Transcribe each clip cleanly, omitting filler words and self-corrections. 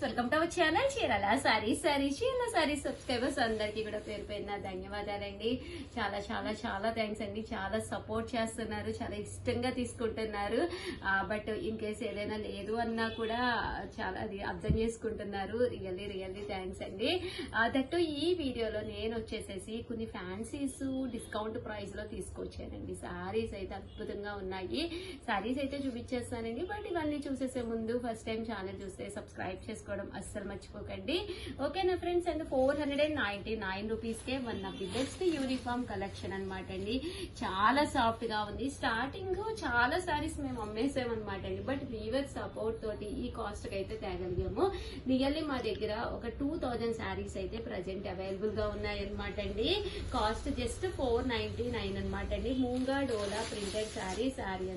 Welcome to our channel Chirala saris Chirala saris subscribers అందరికీ కూడా పేరు పేరున ధన్యవాదాలండి. చాలా చాలా చాలా థ్యాంక్స్ అండి. చాలా సపోర్ట్ చేస్తున్నారు, చాలా ఇష్టంగా తీసుకుంటున్నారు. బట్ ఇన్ కేస్ ఏదైనా లేదు అన్నా కూడా చాలా అది అర్థం చేసుకుంటున్నారు. రియల్లీ థ్యాంక్స్ అండి. దట్టు ఈ వీడియోలో నేను వచ్చేసేసి కొన్ని ఫ్యాన్సీస్ డిస్కౌంట్ ప్రైస్ లో తీసుకొచ్చానండి. సారీస్ అయితే అద్భుతంగా ఉన్నాయి. సారీస్ అయితే చూపించేస్తానండి. బట్ ఇవన్నీ చూసేసే ముందు ఫస్ట్ టైం ఛానల్ చూస్తే సబ్స్క్రైబ్ చేసుకోవడం అస్సలు మర్చిపోకండి. ఓకేనా friends? And 499 rupees K one of the best uniform collection అనమాట అండి. చాలా సాఫ్ట్ గా ఉంది. స్టార్టింగ్ చాలా సారీస్ మేము అమ్మేసామన్నమాట అండి. బట్ వీవర్ సపోర్ట్ తోటి ఈ కాస్ట్ కి అయితే తేగలిగాము. రియల్లీ మా దగ్గర ఒక 2000 సారీస్ అయితే ప్రజెంట్ అవైలబుల్ గా ఉన్నాయన్నమాట అండి. కాస్ట్ జస్ట్ 499 అనమాట అండి. మూంగా డోలా ప్రింటెడ్ సారీ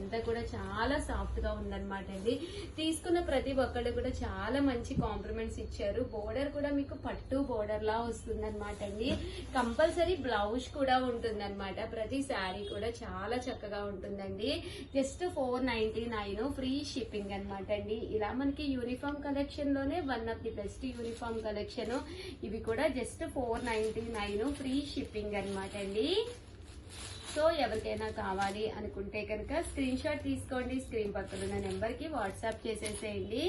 అంతా కూడా చాలా సాఫ్ట్ గా ఉందన్నమాట అండి. తీసుకున్న ప్రతి ఒక్కళ్ళు కూడా చాలా మంచి కాంప్లిమెంట్స్ ఇచ్చారు. బోర్డర్ కూడా మీకు పట్టు బోర్డర్ లా వస్తుందన్నమాట అండి. కంపల్సరీ బ్లౌజ్ కూడా ఉంటుందన్నమాట. ప్రతి శారీ కూడా చాలా చక్కగా ఉంటుందండి. జస్ట్ 499 ఫ్రీ షిప్పింగ్ అనమాట అండి. ఇలా మనకి యూనిఫామ్ కలెక్షన్ లోనే one of the best uniform collection. ఇవి కూడా జస్ట్ 499 ఫ్రీ షిప్పింగ్ అనమాట అండి. సో ఎవరికైనా కావాలి అనుకుంటే కనుక స్క్రీన్ షాట్ తీసుకోండి. స్క్రీన్ పక్కన ఉన్న నెంబర్ కి వాట్సాప్ చేసేసేయండి.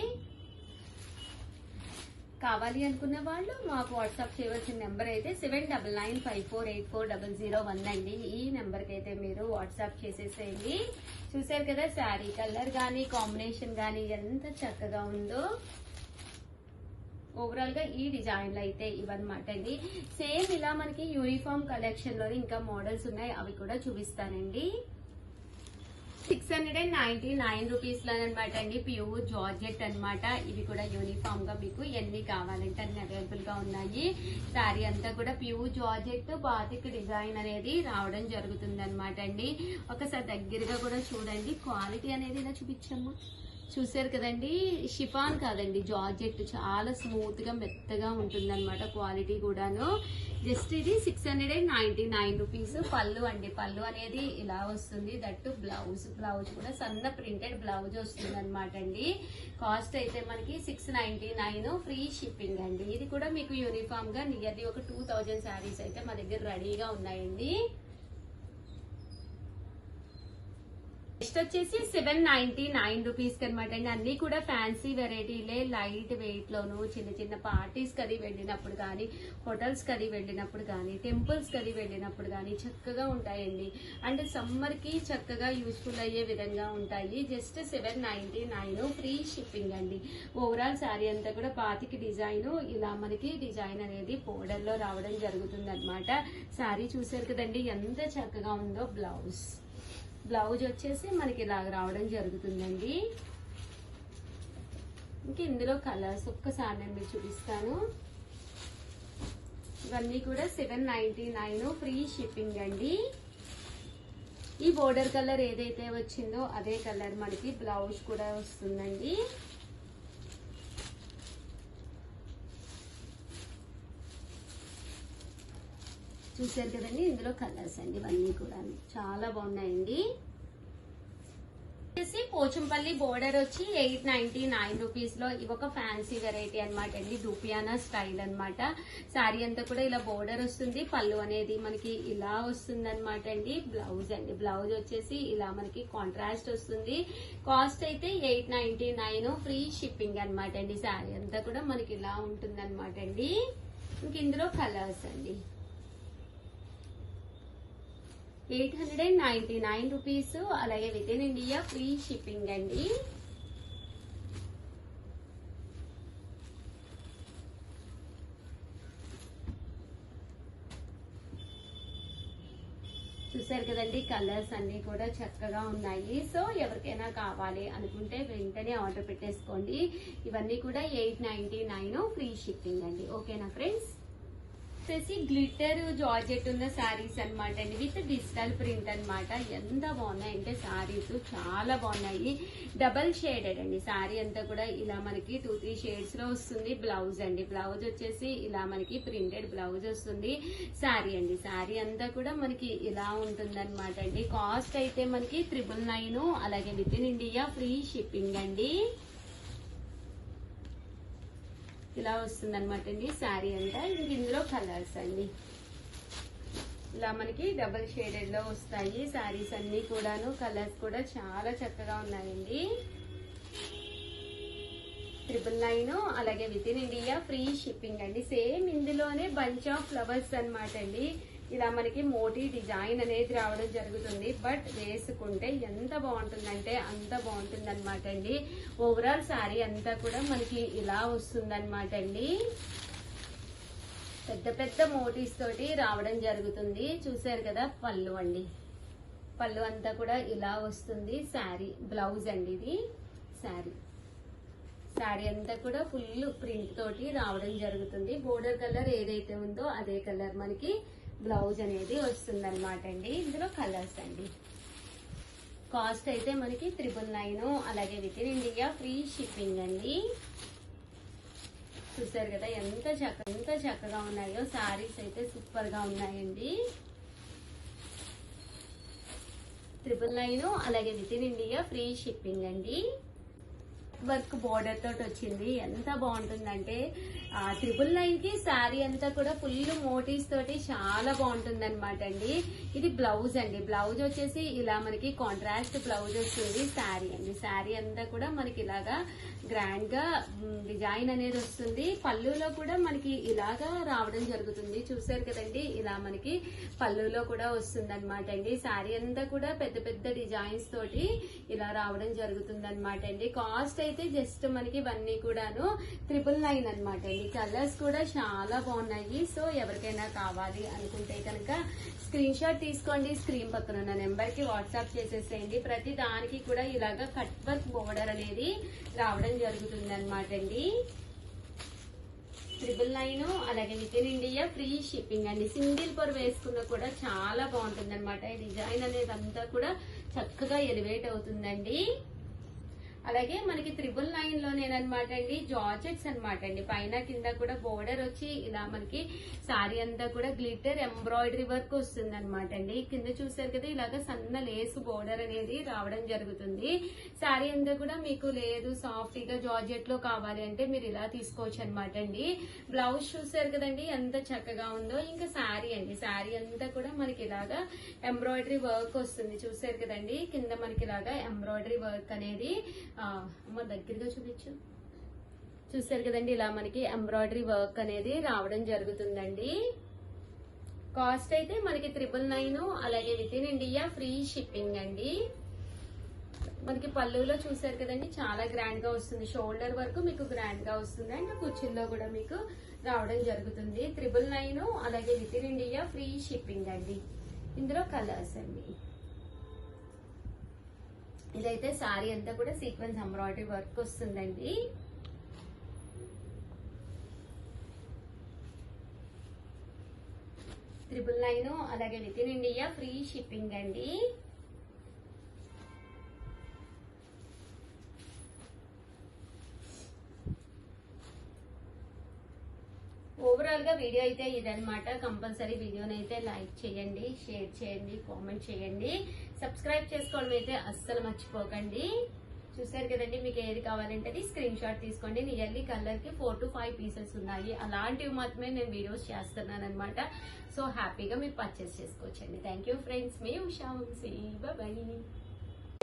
కావాలి అనుకున్న వాళ్ళు మాకు వాట్సాప్ చేయవలసిన నెంబర్ అయితే 7995484001 అండి. ఈ నెంబర్ కి అయితే మీరు వాట్సాప్ చేసేసేయండి. చూసారు కదా శారీ కలర్ గానీ కాంబినేషన్ గానీ ఎంత చక్కగా ఉందో. ఓవరాల్ గా ఈ డిజైన్లు అయితే ఇవన్నమాట అండి. సేమ్ ఇలా మనకి యూనిఫామ్ కలెక్షన్ లో ఇంకా మోడల్స్ ఉన్నాయి, అవి కూడా చూపిస్తానండి. 699 రూపీస్ లో అనమాట అండి. ప్యూర్ జార్జెట్ అనమాట. ఇవి కూడా యూనిఫామ్ గా మీకు ఎన్ని కావాలంటే అన్ని అవైలబుల్ గా ఉన్నాయి. శారీ అంతా కూడా ప్యూర్ జార్జెట్ బాతిక్ డిజైన్ అనేది రావడం జరుగుతుంది అనమాట అండి. ఒకసారి దగ్గరగా కూడా చూడండి. క్వాలిటీ అనేది ఇలా చూపించమ్మా. చూసారు కదండి, షిఫాన్ కాదండి, జార్జెట్. చాలా స్మూత్ గా మెత్తగా ఉంటుంది అనమాట. క్వాలిటీ కూడాను. జస్ట్ ఇది 699 రూపీస్. పళ్ళు అండి, పళ్ళు అనేది ఇలా వస్తుంది. దట్టు బ్లౌజ్ కూడా సన్న ప్రింటెడ్ బ్లౌజ్ వస్తుంది అనమాట అండి. కాస్ట్ అయితే మనకి 699 ఫ్రీ షిప్పింగ్ అండి. ఇది కూడా మీకు యూనిఫామ్ గా నియర్లీ ఒక 2000 శారీస్ అయితే మా దగ్గర రెడీగా ఉన్నాయండి. నెక్స్ట్ వచ్చేసి 799 రూపీస్ అనమాట అండి. అన్ని కూడా ఫ్యాన్సీ వెరైటీలే. లైట్ వెయిట్ లోను చిన్న చిన్న పార్టీస్ కది వెళ్ళినప్పుడు కానీ, హోటల్స్ కది వెళ్ళినప్పుడు కానీ, టెంపుల్స్ కది వెళ్ళినప్పుడు కానీ చక్కగా ఉంటాయండి. అండ్ సమ్మర్ కి చక్కగా యూస్ఫుల్ అయ్యే విధంగా ఉంటాయి. జస్ట్ 799 ఫ్రీ షిప్పింగ్ అండి. ఓవరాల్ శారీ అంతా కూడా బాతికి డిజైన్ ఇలా మనకి డిజైన్ అనేది బోర్డర్ లో రావడం జరుగుతుంది అనమాట. శారీ చూసారు కదండి ఎంత చక్కగా ఉందో. బ్లౌజ్ వచ్చేసి మనకి ఇలా రావడం జరుగుతుందండి. ఇంకా ఇందులో కలర్స్ ఒక్కసారి నేను మీకు చూపిస్తాను. ఇవన్నీ కూడా 799 ఫ్రీ షిప్పింగ్ అండి. ఈ బోర్డర్ కలర్ ఏదైతే వచ్చిందో అదే కలర్ మనకి బ్లౌజ్ కూడా వస్తుందండి. చూసారు కదండి, ఇందులో కలర్స్ అండి. ఇవన్నీ కూడా చాలా బాగున్నాయండి. పోచంపల్లి బోర్డర్ వచ్చి 899 రూపీస్ లో ఇవి ఒక ఫ్యాన్సీ వెరైటీ అనమాట అండి. దూపియానా స్టైల్ అనమాట. శారీ అంతా కూడా ఇలా బోర్డర్ వస్తుంది. పళ్ళు అనేది మనకి ఇలా వస్తుంది అనమాట అండి. బ్లౌజ్ వచ్చేసి ఇలా మనకి కాంట్రాస్ట్ వస్తుంది. కాస్ట్ అయితే 899 ఫ్రీ షిప్పింగ్ అనమాట అండి. శారీ అంతా కూడా మనకి ఇలా ఉంటుంది అనమాట అండి. ఇంక ఇందులో కలర్స్ అండి. 899 రూపీస్. అలాగే with in India free shipping అండి. చూసారు కదండి, కలర్స్ అన్ని కూడా చక్కగా ఉన్నాయి. సో ఎవరికైనా కావాలి అనుకుంటే వెంటనే ఆర్డర్ పెట్టేసుకోండి. ఇవన్నీ కూడా 899 ఫ్రీ షిప్పింగ్ అండి. ఓకేనా ఫ్రెండ్స్? వచ్చేసి గ్లిటర్ జార్జెట్ ఉన్న శారీస్ అనమాట అండి. విత్ డిజిటల్ ప్రింట్ అనమాట. ఎంత బాగున్నాయంటే శారీస్ చాలా బాగున్నాయి. డబల్ షేడెడ్ అండి. శారీ అంతా కూడా ఇలా మనకి 2-3 షేడ్స్ లో వస్తుంది. బ్లౌజ్ అండి, బ్లౌజ్ వచ్చేసి ఇలా మనకి ప్రింటెడ్ బ్లౌజ్ వస్తుంది. శారీ అండి, శారీ అంతా కూడా మనకి ఇలా ఉంటుంది అనమాట అండి. కాస్ట్ అయితే మనకి 999. అలాగే with in India free shipping అండి. ఇలా వస్తుంది అనమాట అండి శారీ అంతా. ఇందులో కలర్స్ అండి ఇలా మనకి డబుల్ షేడెడ్ లో వస్తాయి శారీస్ అన్ని కూడాను. కలర్స్ కూడా చాలా చక్కగా ఉన్నాయండి. 999 అలాగే with in India free shipping అండి. సేమ్ ఇందులోనే బంచ్ ఆఫ్ ఫ్లవర్స్ అనమాట అండి. ఇలా మనకి మోటీ డిజైన్ అనేది రావడం జరుగుతుంది. బట్ వేసుకుంటే ఎంత బాగుంటుందంటే అంత బాగుంటుంది అనమాట అండి. ఓవరాల్ శారీ అంతా కూడా మనకి ఇలా వస్తుంది అనమాట అండి. పెద్ద పెద్ద మోటీస్ తోటి రావడం జరుగుతుంది. చూసారు కదా పళ్ళు అండి. పళ్ళు అంతా కూడా ఇలా వస్తుంది. శారీ బ్లౌజ్ అండి. ఇది శారీ అంతా కూడా ఫుల్ ప్రింట్ తోటి రావడం జరుగుతుంది. బోర్డర్ కలర్ ఏదైతే ఉందో అదే కలర్ మనకి బ్లౌజ్ అనేది వస్తుంది అనమాట అండి. ఇందులో కలర్స్ అండి. కాస్ట్ అయితే మనకి 999 అలాగే with in India free shipping అండి. చూసారు కదా ఎంత చక్కగా ఉన్నాయో. శారీస్ అయితే సూపర్ గా ఉన్నాయండి. 999 అలాగే with in India free shipping అండి. వర్క్ బోర్డర్ తోటి వచ్చింది. ఎంత బాగుంటుందంటే 999 కి శారీ అంతా కూడా ఫుల్ మోటీస్ తోటి చాలా బాగుంటుంది అనమాట అండి. ఇది బ్లౌజ్ అండి. బ్లౌజ్ వచ్చేసి ఇలా మనకి కాంట్రాస్ట్ బ్లౌజ్ వస్తుంది. శారీ అండి. శారీ అంతా కూడా మనకి ఇలాగా గ్రాండ్ గా డిజైన్ అనేది వస్తుంది. పళ్ళులో కూడా మనకి ఇలాగా రావడం జరుగుతుంది. చూసారు కదండి ఇలా మనకి పళ్ళులో కూడా వస్తుంది అనమాట అండి. శారీ అంతా కూడా పెద్ద పెద్ద డిజైన్స్ తోటి ఇలా రావడం జరుగుతుంది అనమాట అండి. కాస్ట్ అయితే జస్ట్ మనకి ఇవన్నీ కూడాను 999 అనమాట అండి. కలర్స్ కూడా చాలా బాగున్నాయి. సో ఎవరికైనా కావాలి అనుకుంటే కనుక స్క్రీన్ షాట్ తీసుకోండి. స్క్రీన్ పక్కన ఉన్న నెంబర్ కి వాట్సాప్ చేసేసేయండి. ప్రతి దానికి కూడా ఇలాగా కట్ వర్క్ బోర్డర్ అనేది రావడం జరుగుతుంది అనమాట అండి. 999 అలాగే with in India free shipping అండి. సింగిల్ పొర వేసుకున్న కూడా చాలా బాగుంటుంది అనమాట. ఈ డిజైన్ అనేది అంతా కూడా చక్కగా ఎలివేట్ అవుతుందండి. అలాగే మనకి 999 లోనేనమాట అండి జార్జెట్స్ అనమాట అండి. పైన కింద కూడా బోర్డర్ వచ్చి ఇలా మనకి శారీ అంతా కూడా గ్లిటర్ ఎంబ్రాయిడరీ వర్క్ వస్తుంది అనమాట అండి. కింద చూసారు కదా ఇలాగ సన్న లేస్ బోర్డర్ అనేది రావడం జరుగుతుంది. శారీ అంతా కూడా మీకు లేదు సాఫ్ట్ గా జార్జెట్ లో కావాలి అంటే మీరు ఇలా తీసుకోవచ్చు అనమాట అండి. బ్లౌజ్ చూసారు కదండి ఎంత చక్కగా ఉందో. ఇంకా శారీ అండి. శారీ అంతా కూడా మనకి ఇలాగా ఎంబ్రాయిడరీ వర్క్ వస్తుంది. చూసారు కదండి కింద మనకి ఇలాగా ఎంబ్రాయిడరీ వర్క్ అనేది అమ్మ దగ్గరగా చూపించు. చూసారు కదండి ఇలా మనకి ఎంబ్రాయిడరీ వర్క్ అనేది రావడం జరుగుతుందండి. కాస్ట్ అయితే మనకి 999 అలాగే with in India free shipping అండి. మనకి పళ్ళులో చూసారు కదండి చాలా గ్రాండ్ గా వస్తుంది. షోల్డర్ వరకు మీకు గ్రాండ్ గా వస్తుంది. అండ్ కుర్చీల్లో కూడా మీకు రావడం జరుగుతుంది. 999 అలాగే with in India free shipping అండి. ఇందులో కలర్స్ అండి. ఇదైతే శారీ అంతా కూడా సీక్వెన్స్ ఎంబ్రాయిడరీ వర్క్ వస్తుందండి. $999 అలాగే with in India free shipping అండి. ఓవరాల్ గా వీడియో అయితే ఇదనమాట. కంపల్సరీ వీడియోని అయితే లైక్ చేయండి, షేర్ చేయండి, కామెంట్ చేయండి, సబ్స్క్రైబ్ చేసుకోవడం అయితే అస్సలు మర్చిపోకండి. చూసారు కదండి మీకు ఏది కావాలంటే అది స్క్రీన్ షాట్ తీసుకోండి. నియర్లీ కలర్ కి 4 to 5 పీసెస్ ఉన్నాయి. అలాంటివి మాత్రమే నేను వీడియోస్ చేస్తున్నాను అనమాట. సో హ్యాపీగా మీరు పర్చేస్ చేసుకోవచ్చండి. Thank you friends. మీ Usha Vamsi. Bye.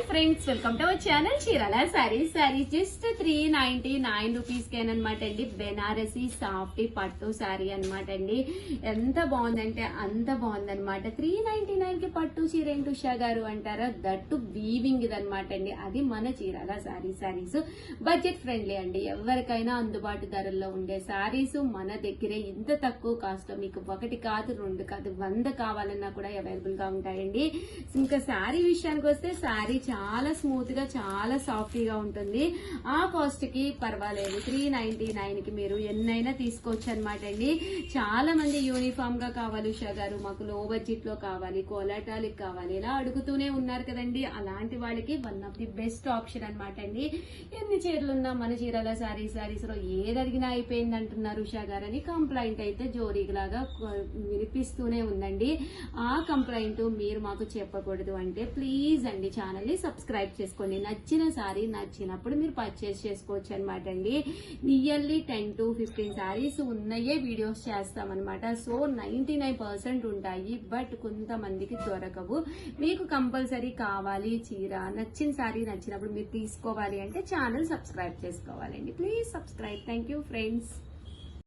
Friends welcome to our channel Chirala sarees. Sarees just 399 rupees కేనమాట అండి. బెనారసీ సాఫ్ట్ పట్టు సారీ అనమాట అండి. ఎంత బాగుందంటే అంత బాగుందనమాట. 399 కి పట్టు చీర ఏంటి ఉషా గారు అంటారా? దట్టు వీవింగ్ ఇదనమాట అండి. అది మన చీరాల సారీస్ బడ్జెట్ ఫ్రెండ్లీ అండి. ఎవరికైనా అందుబాటు ధరల్లో ఉండే సారీస్ మన దగ్గరే ఇంత తక్కువ కాస్ట్ లో మీకు 1 కాదు 2 కాదు 100 కావాలన్నా కూడా అవైలబుల్ గా ఉంటాయండి. ఇంకా శారీ విషయానికి వస్తే శారీ చాలా స్మూత్ గా చాలా సాఫ్ట్ గా ఉంటుంది. ఆ కాస్ట్ కి పర్వాలేదు. 399 కి మీరు ఎన్నైనా తీసుకోవచ్చు అనమాట అండి. చాలా మంది యూనిఫామ్ గా కావాలి ఉషా గారు, మాకు లో బడ్జెట్ లో కావాలి, కోలాటాలకి కావాలి, ఇలా అడుగుతూనే ఉన్నారు కదండి. అలాంటి వాళ్ళకి one of the best option అనమాట అండి. ఎన్ని చీరలున్నా మన చీరల సారీస్ లో ఏది అడిగినా అయిపోయింది అంటున్నారు ఉషా గారు అని కంప్లైంట్ అయితే జోరీలాగా వినిపిస్తూనే ఉందండి. ఆ కంప్లైంట్ మీరు మాకు చెప్పకూడదు అంటే ప్లీజ్ అండి ఛానల్ ని సబ్స్క్రైబ్ చేసుకోండి. నచ్చిన సారీ నచ్చినప్పుడు మీరు పర్చేస్ చేసుకోవచ్చు అనమాట అండి. నియర్లీ 10 to 15 సారీస్ ఉన్నాయే వీడియోస్ చేస్తామన్నమాట. సో 99% ఉంటాయి, బట్ కొంతమందికి దొరకవు. మీకు కంపల్సరీ కావాలి చీర, నచ్చిన సారీ నచ్చినప్పుడు మీరు తీసుకోవాలి అంటే ఛానల్ సబ్స్క్రైబ్ చేసుకోవాలండి. Please subscribe. Thank you friends.